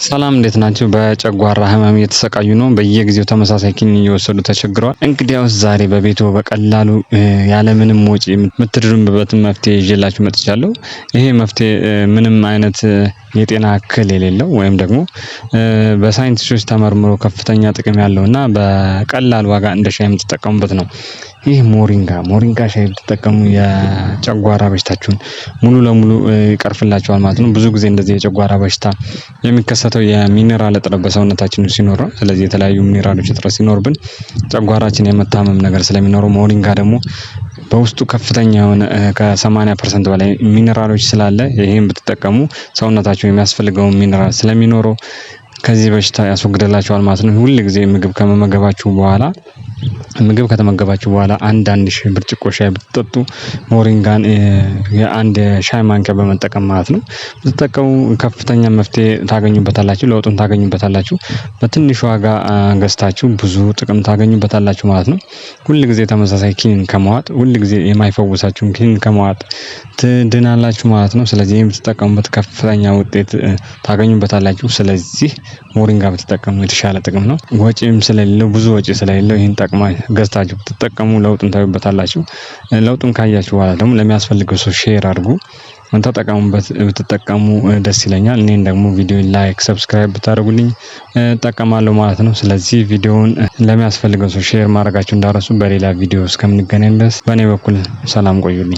ሰላም እንዴት ናችሁ? በጨጓራ ህመም እየተሰቃዩ ነው። በየጊዜው ተመሳሳይ ኪኒን እየወሰዱ ተቸግረዋል። እንግዲያውስ ዛሬ በቤቱ በቀላሉ ያለምንም ወጪ የምትድኑበትን መፍትሄ ይዤላችሁ መጥቻለሁ። ይሄ መፍትሄ ምንም አይነት የጤና እክል የሌለው ወይም ደግሞ በሳይንቲስቶች ተመርምሮ ከፍተኛ ጥቅም ያለው እና በቀላል ዋጋ እንደ ሻይ የምትጠቀሙበት ነው። ይህ ሞሪንጋ ሻይ ብትጠቀሙ የጨጓራ በሽታችሁን ሙሉ ለሙሉ ይቀርፍላችኋል ማለት ነው። ብዙ ጊዜ እንደዚህ የጨጓራ በሽታ የሚከሰተው የሚኒራል እጥረት በሰውነታችን ሲኖር ነው። ስለዚህ የተለያዩ ሚኒራሎች እጥረት ሲኖርብን ጨጓራችን የመታመም ነገር ስለሚኖረው ሞሪንጋ ደግሞ በውስጡ ከፍተኛ የሆነ ከ80% በላይ ሚኒራሎች ስላለ ይሄን ብትጠቀሙ ሰውነታችሁ የሚያስፈልገውን ሚኒራል ስለሚኖረው ከዚህ በሽታ ያስወግድላችኋል ማለት ነው። ሁል ጊዜ ምግብ ከተመገባችሁ በኋላ አንድ ሺህ ብርጭቆ ሻይ ብትጠጡ ሞሪንጋን የአንድ ሻይ ማንኪያ በመጠቀም ማለት ነው ብትጠቀሙ ከፍተኛ መፍትሄ ታገኙበታላችሁ፣ ለውጡን ታገኙበታላችሁ። በትንሽ ዋጋ ገዝታችሁ ብዙ ጥቅም ታገኙበታላችሁ ማለት ነው። ሁል ጊዜ ተመሳሳይ ኪኒን ከመዋጥ ሁል ጊዜ የማይፈውሳችሁን ኪኒን ከመዋጥ ትድናላችሁ ማለት ነው። ስለዚህ የምትጠቀሙበት ከፍተኛ ውጤት ታገኙበታላችሁ። ስለዚህ ሞሪንጋ ብትጠቀሙ የተሻለ ጥቅም ነው። ወጪም ስለሌለው ብዙ ወጪ ስለሌለው ይሄን ገዝታችሁ ብትጠቀሙ ለውጡን ታዩበታላችሁ። ለውጡን ካያችሁ በኋላ ደግሞ ለሚያስፈልገው ሰው ሼር አድርጉ፣ ተጠቀሙበት። ብትጠቀሙ ደስ ይለኛል። እኔን ደግሞ ቪዲዮ ላይክ፣ ሰብስክራይብ ብታደርጉልኝ እጠቀማለሁ ማለት ነው። ስለዚህ ቪዲዮውን ለሚያስፈልገው ሰው ሼር ማድረጋችሁ እንዳረሱ። በሌላ ቪዲዮ እስከምንገናኝ ድረስ በእኔ በኩል ሰላም ቆዩልኝ።